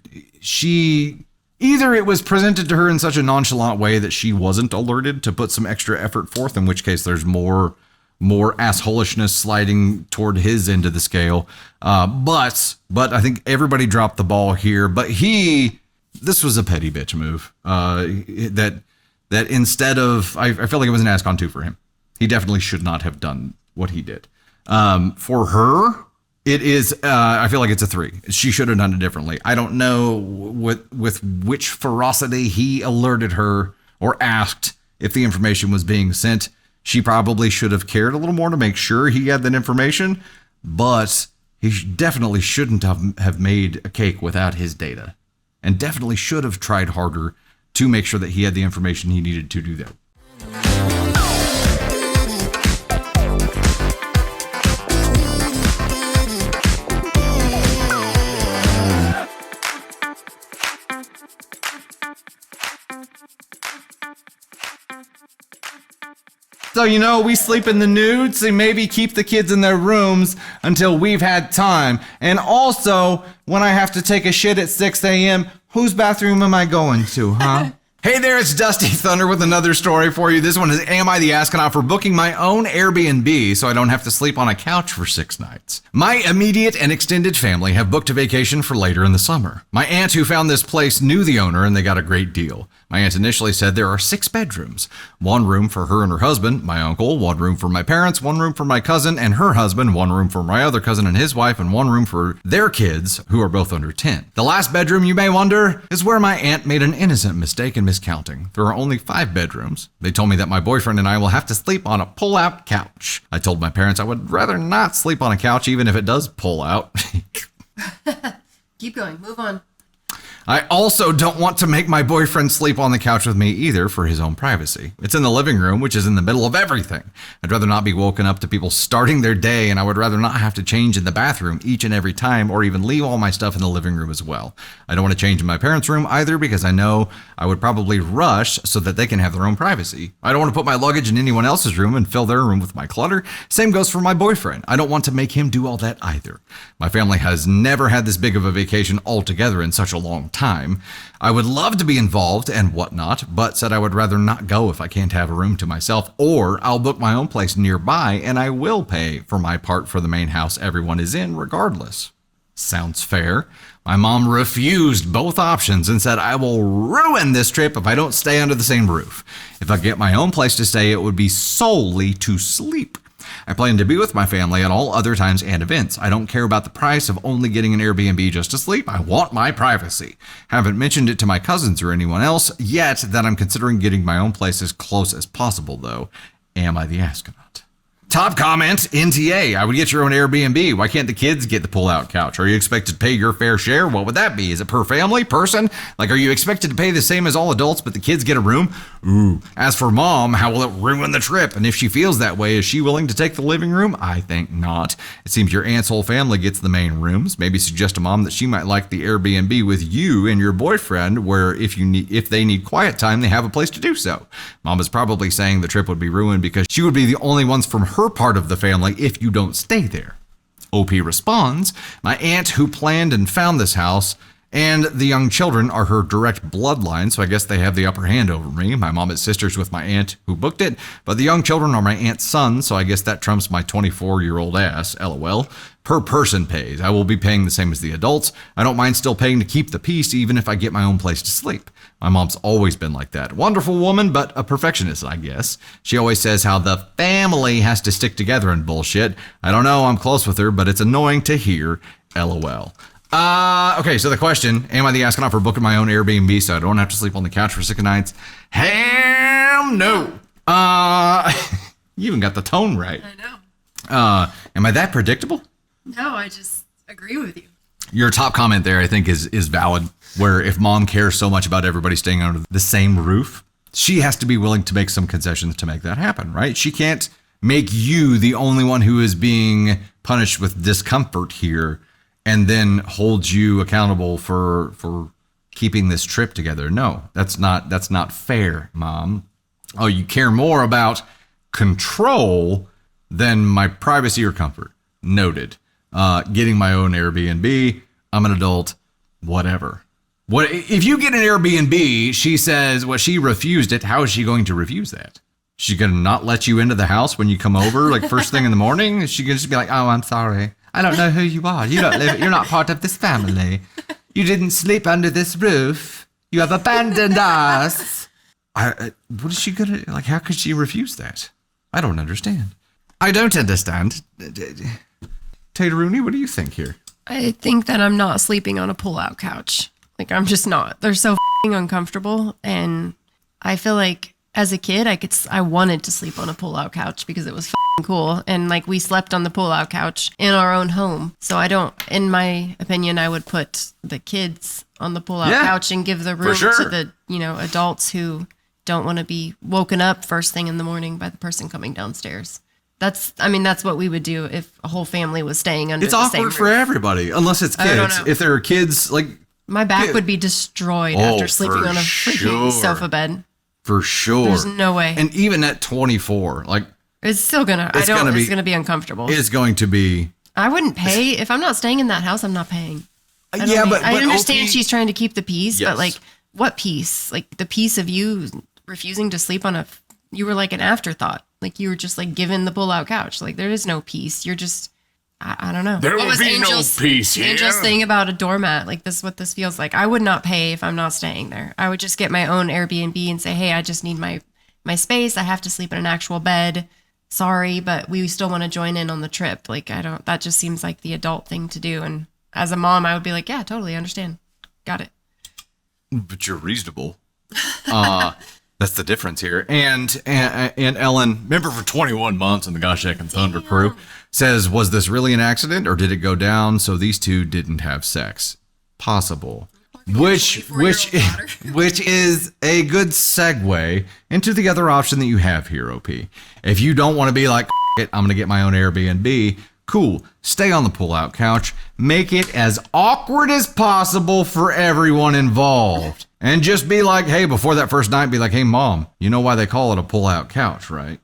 it was presented to her in such a nonchalant way that she wasn't alerted to put some extra effort forth, in which case there's more assholishness sliding toward his end of the scale. But I think everybody dropped the ball here, but this was a petty bitch move. That instead of, I feel like it was an ASCON 2 for him. He definitely should not have done what he did. For her, it is, I feel like it's a 3. She should have done it differently. I don't know with which ferocity he alerted her or asked if the information was being sent. She probably should have cared a little more to make sure he had that information, but he definitely shouldn't have made a cake without his data. And definitely should have tried harder to make sure that he had the information he needed to do that. So, we sleep in the nudes and maybe keep the kids in their rooms until we've had time. And also, when I have to take a shit at 6 a.m., whose bathroom am I going to, huh? Hey there, it's Dusty Thunder with another story for you. This one is, am I the astronaut for booking my own Airbnb so I don't have to sleep on a couch for 6 nights? My immediate and extended family have booked a vacation for later in the summer. My aunt who found this place knew the owner and they got a great deal. My aunt initially said there are 6 bedrooms. 1 room for her and her husband, my uncle, 1 room for my parents, 1 room for my cousin and her husband, 1 room for my other cousin and his wife, and 1 room for their kids, who are both under 10. The last bedroom, you may wonder, is where my aunt made an innocent mistake in miscounting. There are only 5 bedrooms. They told me that my boyfriend and I will have to sleep on a pull-out couch. I told my parents I would rather not sleep on a couch even if it does pull out. Keep going. Move on. I also don't want to make my boyfriend sleep on the couch with me either for his own privacy. It's in the living room, which is in the middle of everything. I'd rather not be woken up to people starting their day, and I would rather not have to change in the bathroom each and every time or even leave all my stuff in the living room as well. I don't want to change in my parents' room either because I know I would probably rush so that they can have their own privacy. I don't want to put my luggage in anyone else's room and fill their room with my clutter. Same goes for my boyfriend. I don't want to make him do all that either. My family has never had this big of a vacation altogether in such a long time. I would love to be involved and whatnot, but said I would rather not go if I can't have a room to myself, or I'll book my own place nearby and I will pay for my part for the main house everyone is in regardless. Sounds fair. My mom refused both options and said I will ruin this trip if I don't stay under the same roof. If I get my own place to stay, it would be solely to sleep. I plan to be with my family at all other times and events. I don't care about the price of only getting an Airbnb just to sleep. I want my privacy. Haven't mentioned it to my cousins or anyone else yet that I'm considering getting my own place as close as possible, though. Am I the astronaut? Top comment, NTA. I would get your own Airbnb. Why can't the kids get the pull-out couch? Are you expected to pay your fair share? What would that be? Is it per family, person? Like, are you expected to pay the same as all adults, but the kids get a room? Ooh. As for mom, how will it ruin the trip? And if she feels that way, is she willing to take the living room? I think not. It seems your aunt's whole family gets the main rooms. Maybe suggest to mom that she might like the Airbnb with you and your boyfriend, where if they need quiet time, they have a place to do so. Mom is probably saying the trip would be ruined because she would be the only ones from her part of the family if you don't stay there. OP responds, my aunt who planned and found this house and the young children are her direct bloodline, so I guess they have the upper hand over me. My mom is sisters with my aunt who booked it, but the young children are my aunt's sons, so I guess that trumps my 24-year-old ass, LOL. Per person pays. I will be paying the same as the adults. I don't mind still paying to keep the peace even if I get my own place to sleep. My mom's always been like that. Wonderful woman, but a perfectionist, I guess. She always says how the family has to stick together and bullshit. I don't know, I'm close with her, but it's annoying to hear, LOL. Okay, so the question, am I the astronaut for booking my own Airbnb so I don't have to sleep on the couch for 6 nights? Hell no. You even got the tone right. I know. Am I that predictable? No, I just agree with you. Your top comment there, I think, is valid, where if mom cares so much about everybody staying under the same roof, she has to be willing to make some concessions to make that happen, right? She can't make you the only one who is being punished with discomfort here and then hold you accountable for keeping this trip together. No, that's not fair, mom. Oh, you care more about control than my privacy or comfort. Noted. Getting my own Airbnb. I'm an adult. Whatever. What if you get an Airbnb? She says, well, she refused it. How is she going to refuse that? She's gonna not let you into the house when you come over, like first thing in the morning? Is she gonna just be like, oh, I'm sorry. I don't know who you are. You don't live. You're not part of this family. You didn't sleep under this roof. You have abandoned us. What is she gonna like? How could she refuse that? I don't understand. I don't understand. Tater Rooney, what do you think here? I think that I'm not sleeping on a pull-out couch. Like, I'm just not. They're so uncomfortable, and I feel like as a kid, I wanted to sleep on a pull-out couch because it was cool, and like we slept on the pull-out couch in our own home. So I don't, in my opinion, I would put the kids on the pull-out couch and give the room to the adults who don't want to be woken up first thing in the morning by the person coming downstairs. That's what we would do if a whole family was staying under the same roof. It's awkward for everybody, unless it's kids. If there are kids, like... My back would be destroyed after sleeping on a freaking sofa bed. For sure. There's no way. And even at 24, like It's still gonna. It's gonna be uncomfortable. it's going to be. I wouldn't pay if I'm not staying in that house. I'm not paying. But I understand OP she's trying to keep the peace, Yes. but like, what peace? Like the peace of you refusing to sleep on you were like an afterthought. Like you were just like given the pull-out couch. Like there is no peace. You're just, I don't know. There What will was be no peace here. Angel's thing about a doormat. Like this is what this feels like. I would not pay if I'm not staying there. I would just get my own Airbnb and say, hey, I just need my space. I have to sleep in an actual bed. Sorry, but we still want to join in on the trip. Like that just seems like the adult thing to do. And as a mom, I would be like, yeah, totally understand. Got it. But you're reasonable. That's the difference here. And Ellen, member for 21 months in the Gosh Heck and Thunder crew, says, was this really an accident or did it go down so these two didn't have sex? Possible. Which is a good segue into the other option that you have here, OP. If you don't want to be like, it, I'm going to get my own Airbnb, cool. Stay on the pull-out couch. Make it as awkward as possible for everyone involved. And just be like, hey, before that first night, be like, hey, mom, you know why they call it a pull-out couch, right?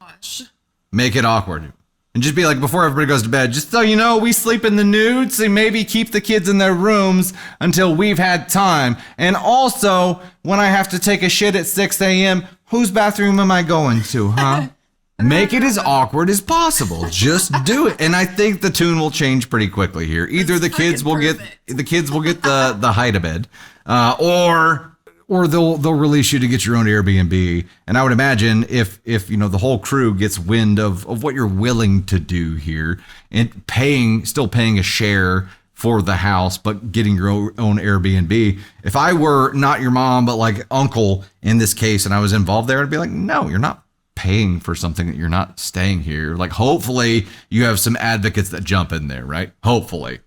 Make it awkward. And just be like, before everybody goes to bed, just so you know, we sleep in the nude, so maybe keep the kids in their rooms until we've had time. And also, when I have to take a shit at 6 a.m., whose bathroom am I going to, huh? Make it as awkward as possible. Just do it. And I think the tune will change pretty quickly here. Either the kids will get the hide-a-bed, or they'll release you to get your own Airbnb. And I would imagine if you know the whole crew gets wind of what you're willing to do here and still paying a share for the house, but getting your own Airbnb. If I were not your mom, but like uncle in this case, and I was involved there, I'd be like, no, you're not paying for something that you're not staying here. Like, hopefully you have some advocates that jump in there, right? Hopefully.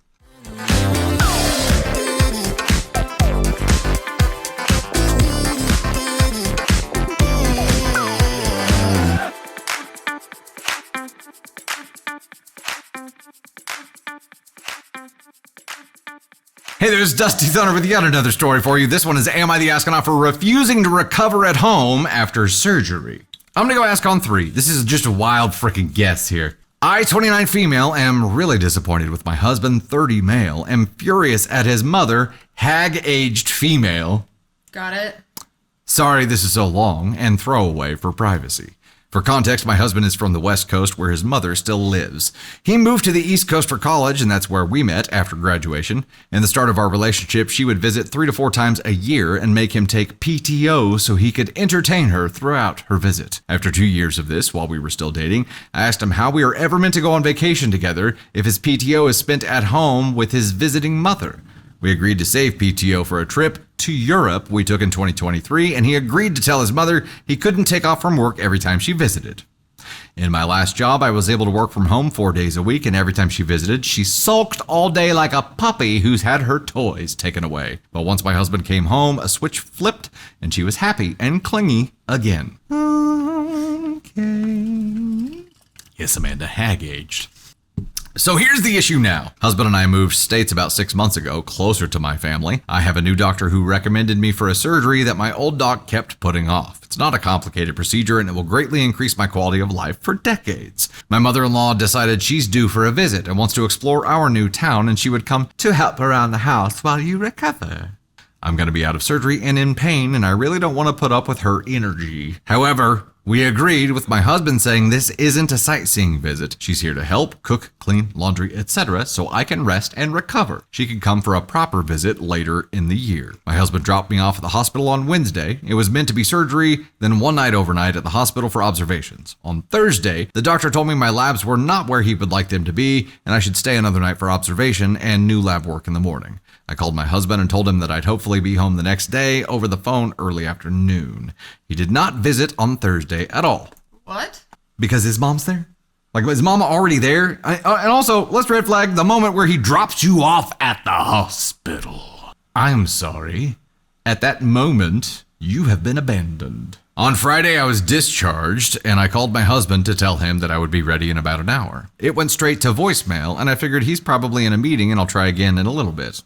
Hey, there's Dusty Thunder with yet another story for you. This one is, am I the astronaut for refusing to recover at home after surgery? I'm going to go ask on 3. This is just a wild freaking guess here. I, 29 female, am really disappointed with my husband, 30 male, am furious at his mother, hag-aged female. Got it. Sorry this is so long, and throwaway for privacy. For context, my husband is from the West Coast where his mother still lives. He moved to the East Coast for college, and that's where we met after graduation. In the start of our relationship, she would visit 3 to 4 times a year and make him take PTO so he could entertain her throughout her visit. After 2 years of this, while we were still dating, I asked him how we are ever meant to go on vacation together if his PTO is spent at home with his visiting mother. We agreed to save PTO for a trip to Europe we took in 2023, and he agreed to tell his mother he couldn't take off from work every time she visited. In my last job, I was able to work from home 4 days a week, and every time she visited, she sulked all day like a puppy who's had her toys taken away. But once my husband came home, a switch flipped, and she was happy and clingy again. Okay. Yes, Amanda, hag-aged. So here's the issue now. Husband and I moved states about 6 months ago, closer to my family. I have a new doctor who recommended me for a surgery that my old doc kept putting off. It's not a complicated procedure and it will greatly increase my quality of life for decades. My mother-in-law decided she's due for a visit and wants to explore our new town, and she would come to help around the house while you recover. I'm going to be out of surgery and in pain, and I really don't want to put up with her energy. However, we agreed with my husband saying this isn't a sightseeing visit. She's here to help, cook, clean, laundry, etc. so I can rest and recover. She can come for a proper visit later in the year. My husband dropped me off at the hospital on Wednesday. It was meant to be surgery, then one night overnight at the hospital for observations. On Thursday, the doctor told me my labs were not where he would like them to be, and I should stay another night for observation and new lab work in the morning. I called my husband and told him that I'd hopefully be home the next day over the phone early afternoon. He did not visit on Thursday at all. What? Because his mom's there? Like, is mama already there? And also, let's red flag the moment where he drops you off at the hospital. I'm sorry. At that moment, you have been abandoned. On Friday, I was discharged, and I called my husband to tell him that I would be ready in about an hour. It went straight to voicemail, and I figured he's probably in a meeting, and I'll try again in a little bit.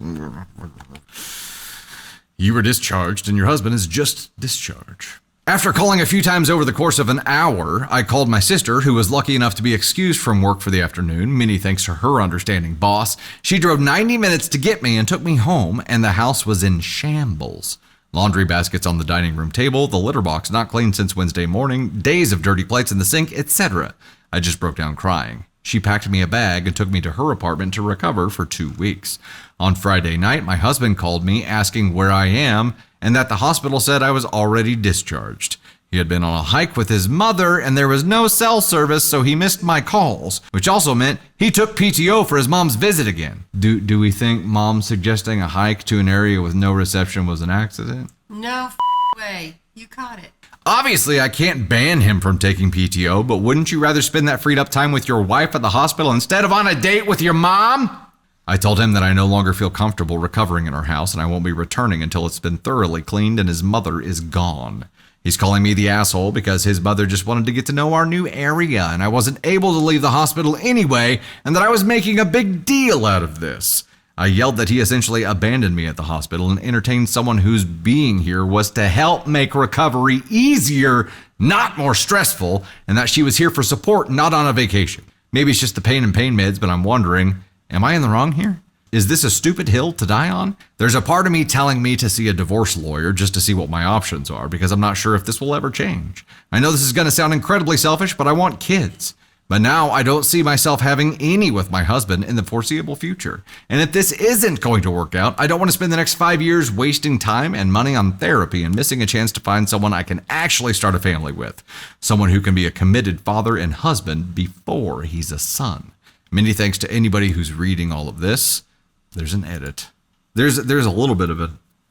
You were discharged, and your husband is just discharged. After calling a few times over the course of an hour, I called my sister, who was lucky enough to be excused from work for the afternoon. Many thanks to her understanding boss. She drove 90 minutes to get me and took me home, and the house was in shambles. Laundry baskets on the dining room table, the litter box not cleaned since Wednesday morning, days of dirty plates in the sink, etc. I just broke down crying. She packed me a bag and took me to her apartment to recover for 2 weeks. On Friday night, my husband called me asking where I am and that the hospital said I was already discharged. He had been on a hike with his mother and there was no cell service, so he missed my calls, which also meant he took PTO for his mom's visit again. Do we think mom suggesting a hike to an area with no reception was an accident? No way. You caught it. Obviously, I can't ban him from taking PTO, but wouldn't you rather spend that freed up time with your wife at the hospital instead of on a date with your mom? I told him that I no longer feel comfortable recovering in our house and I won't be returning until it's been thoroughly cleaned and his mother is gone. He's calling me the asshole because his mother just wanted to get to know our new area and I wasn't able to leave the hospital anyway and that I was making a big deal out of this. I yelled that he essentially abandoned me at the hospital and entertained someone whose being here was to help make recovery easier, not more stressful, and that she was here for support, not on a vacation. Maybe it's just the pain and pain meds, but I'm wondering, am I in the wrong here? Is this a stupid hill to die on? There's a part of me telling me to see a divorce lawyer just to see what my options are because I'm not sure if this will ever change. I know this is going to sound incredibly selfish, but I want kids. But now I don't see myself having any with my husband in the foreseeable future. And if this isn't going to work out, I don't want to spend the next 5 years wasting time and money on therapy and missing a chance to find someone I can actually start a family with. Someone who can be a committed father and husband before he's a son. Many thanks to anybody who's reading all of this. There's an edit. There's a little bit of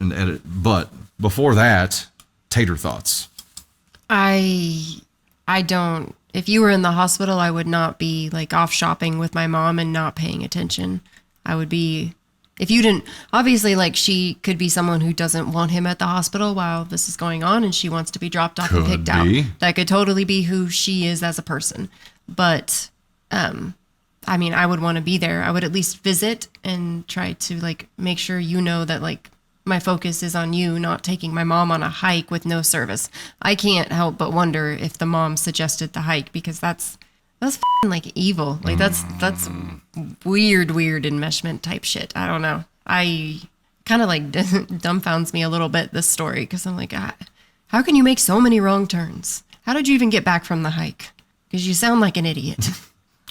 an edit, but before that, Tater thoughts. I don't. If you were in the hospital, I would not be like off shopping with my mom and not paying attention. I would be, if you didn't, obviously like she could be someone who doesn't want him at the hospital while this is going on and she wants to be dropped off and picked out. That could totally be who she is as a person. But, I mean, I would want to be there. I would at least visit and try to like make sure you know that like my focus is on you, not taking my mom on a hike with no service. I can't help but wonder if the mom suggested the hike because that's f***ing like evil. Like that's weird enmeshment type shit. I don't know. I kind of like dumbfounds me a little bit, this story, because I'm like, how can you make so many wrong turns? How did you even get back from the hike? Because you sound like an idiot.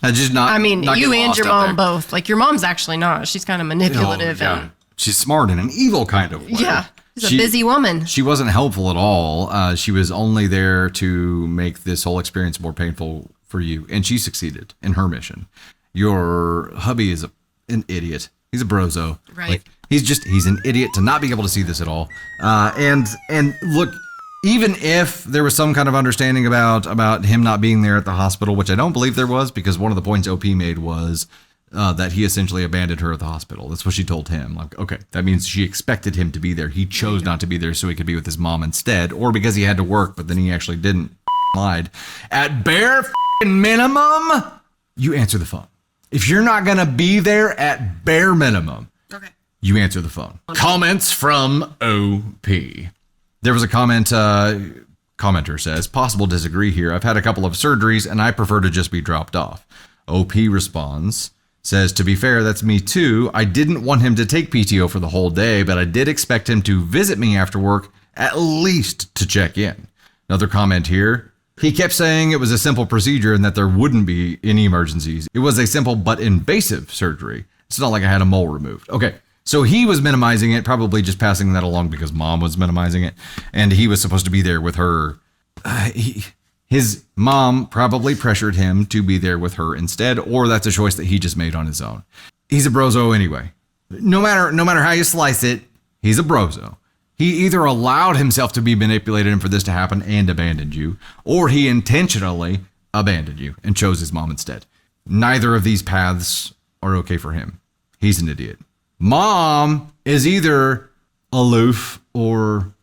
I mean, you and your mom both. Like your mom's actually not. She's kind of manipulative and she's smart in an evil kind of way. Yeah, she's a busy woman. She wasn't helpful at all. She was only there to make this whole experience more painful for you, and she succeeded in her mission. Your hubby is an idiot. He's a brozo. Right. Like, he's an idiot to not be able to see this at all. And look, even if there was some kind of understanding about him not being there at the hospital, which I don't believe there was, because one of the points OP made was that he essentially abandoned her at the hospital. That's what she told him. Like, okay, that means she expected him to be there. He chose not to be there so he could be with his mom instead, or because he had to work, but then he actually didn't. Lied. At bare minimum, you answer the phone. If you're not going to be there at bare minimum, okay, you answer the phone. Comments from OP. There was a commenter says, possible disagree here. I've had a couple of surgeries and I prefer to just be dropped off. OP responds, says, to be fair, that's me too. I didn't want him to take PTO for the whole day, but I did expect him to visit me after work, at least to check in. Another comment here. He kept saying it was a simple procedure and that there wouldn't be any emergencies. It was a simple but invasive surgery. It's not like I had a mole removed. Okay, so he was minimizing it, probably just passing that along because mom was minimizing it. And he was supposed to be there with her. His mom probably pressured him to be there with her instead, or that's a choice that he just made on his own. He's a brozo anyway. No matter how you slice it, he's a brozo. He either allowed himself to be manipulated and for this to happen and abandoned you, or he intentionally abandoned you and chose his mom instead. Neither of these paths are okay for him. He's an idiot. Mom is either aloof or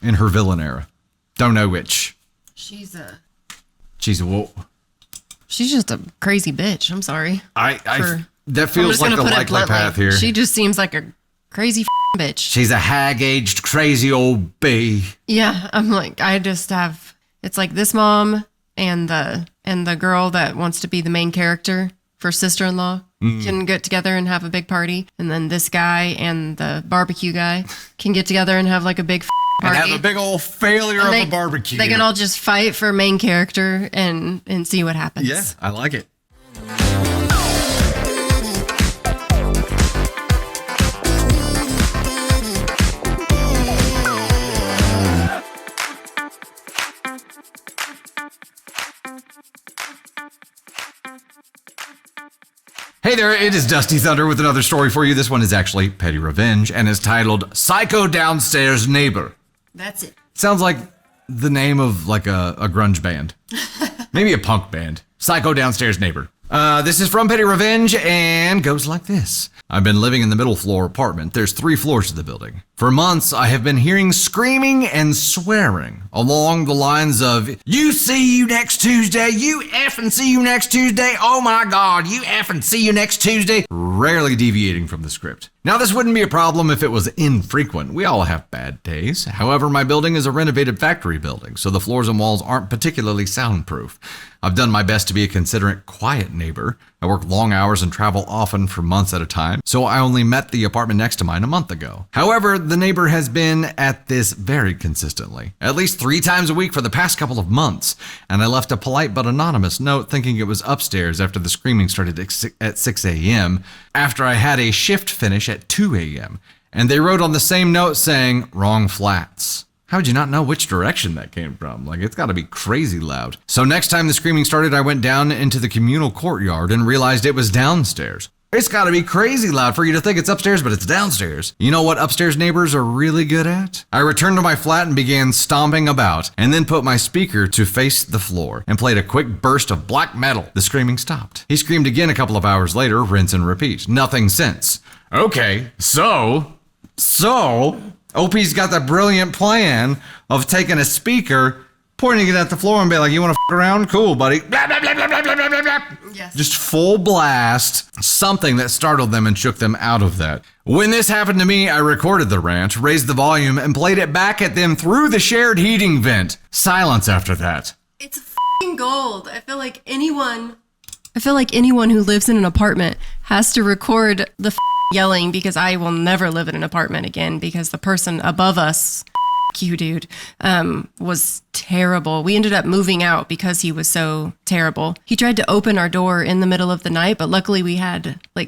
in her villain era. Don't know which. She's a whoa. She's just a crazy bitch. I'm sorry. That feels like the likely path here. She just seems like a crazy bitch. She's a hag-aged, crazy old bee. Yeah, I'm like, I just have, it's like this mom and the girl that wants to be the main character for sister-in-law can get together and have a big party. And then this guy and the barbecue guy can get together and have like a big party. And have a big old failure of a barbecue. They can all just fight for main character and see what happens. Yeah, I like it. Hey there, it is Dusty Thunder with another story for you. This one is actually Petty Revenge and is titled Psycho Downstairs Neighbor. That's it. Sounds like the name of like a grunge band. Maybe a punk band. Psycho Downstairs Neighbor. This is from Petty Revenge and goes like this. I've been living in the middle floor apartment. There's 3 floors to the building. For months, I have been hearing screaming and swearing along the lines of, you see you next Tuesday, you effing see you next Tuesday, oh my God, you effing see you next Tuesday, rarely deviating from the script. Now, this wouldn't be a problem if it was infrequent. We all have bad days. However, my building is a renovated factory building, so the floors and walls aren't particularly soundproof. I've done my best to be a considerate, quiet neighbor. I work long hours and travel often for months at a time, so I only met the apartment next to mine a month ago. However, the neighbor has been at this very consistently, at least 3 times a week for the past couple of months, and I left a polite but anonymous note thinking it was upstairs after the screaming started at 6 a.m. after I had a shift finish at 2 a.m., and they wrote on the same note saying, wrong flats. How would you not know which direction that came from? Like, it's got to be crazy loud. So next time the screaming started, I went down into the communal courtyard and realized it was downstairs. It's got to be crazy loud for you to think it's upstairs, but it's downstairs. You know what upstairs neighbors are really good at? I returned to my flat and began stomping about, and then put my speaker to face the floor and played a quick burst of black metal. The screaming stopped. He screamed again a couple of hours later, rinse and repeat. Nothing since. Okay, so... OP's got the brilliant plan of taking a speaker, pointing it at the floor and be like, you want to f around? Cool, buddy. Blah, blah, blah, blah, blah, blah, blah, blah. Yes. Just full blast, something that startled them and shook them out of that. When this happened to me, I recorded the rant, raised the volume, and played it back at them through the shared heating vent. Silence after that. It's f***ing gold. I feel like anyone who lives in an apartment has to record the yelling, because I will never live in an apartment again because the person above us, you dude, was terrible. We ended up moving out because he was so terrible. He tried to open our door in the middle of the night, but luckily we had I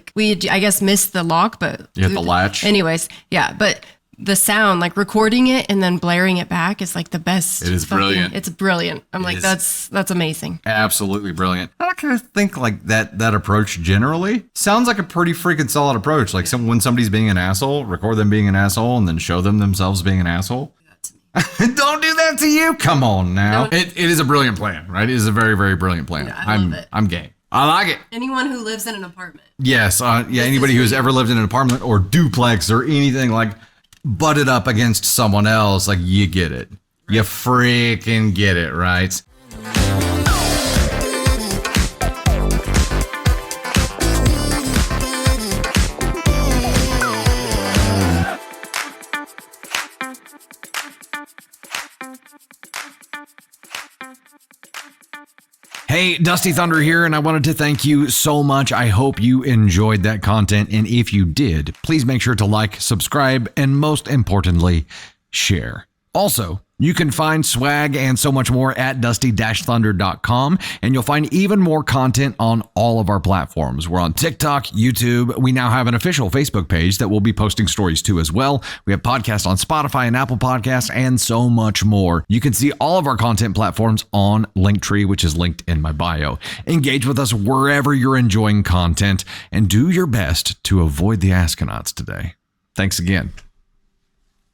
guess missed the lock, but you had the latch. Anyways, yeah, but the sound, like recording it and then blaring it back, is like the best. It is brilliant. It's brilliant. I'm like, that's amazing. Absolutely brilliant. I kind of think like that approach generally sounds like a pretty freaking solid approach. Like when somebody's being an asshole, record them being an asshole and then show them themselves being an asshole. Don't do that to you. Come on now. No. It is a brilliant plan, right? It is a very, very brilliant plan. Yeah, I love it. I'm game. I like it. Anyone who lives in an apartment. Yes. Anybody who has ever lived in an apartment or duplex or anything like butted up against someone else, like, you get it. You freaking get it, right? Hey, Dusty Thunder here, and I wanted to thank you so much. I hope you enjoyed that content, and if you did, please make sure to like, subscribe, and most importantly, share. Also, you can find swag and so much more at dusty-thunder.com, and you'll find even more content on all of our platforms. We're on TikTok, YouTube. We now have an official Facebook page that we'll be posting stories to as well. We have podcasts on Spotify and Apple Podcasts and so much more. You can see all of our content platforms on Linktree, which is linked in my bio. Engage with us wherever you're enjoying content and do your best to avoid the Askonauts today. Thanks again.